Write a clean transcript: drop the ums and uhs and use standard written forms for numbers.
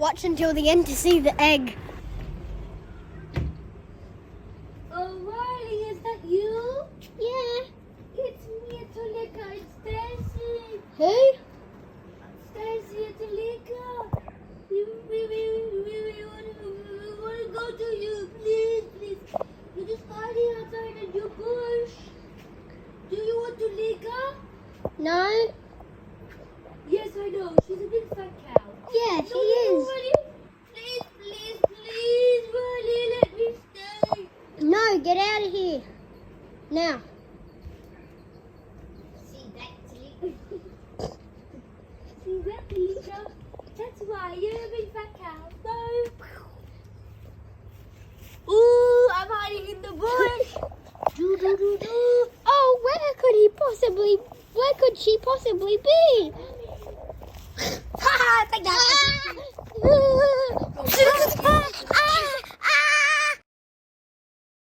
Watch until the end to see the egg. Oh, Riley, is that you? Yeah. It's me, Atulika. It's Stacy. Who? Stacy, Atulika. We want to go to you. Please, please. You're just hiding outside in your bush. Do you want to Lika? No. Yes, I know. She's a big fat cow. Yeah, she is. Riley. Please, please, please, Riley, let me stay. No, get out of here. Now. See that, Talika? See that, Talika? That's why you're a big fat cow. No. Ooh, I'm hiding in the bush. Do, do, do, do. Oh, where could she possibly be? Ha ha, take that.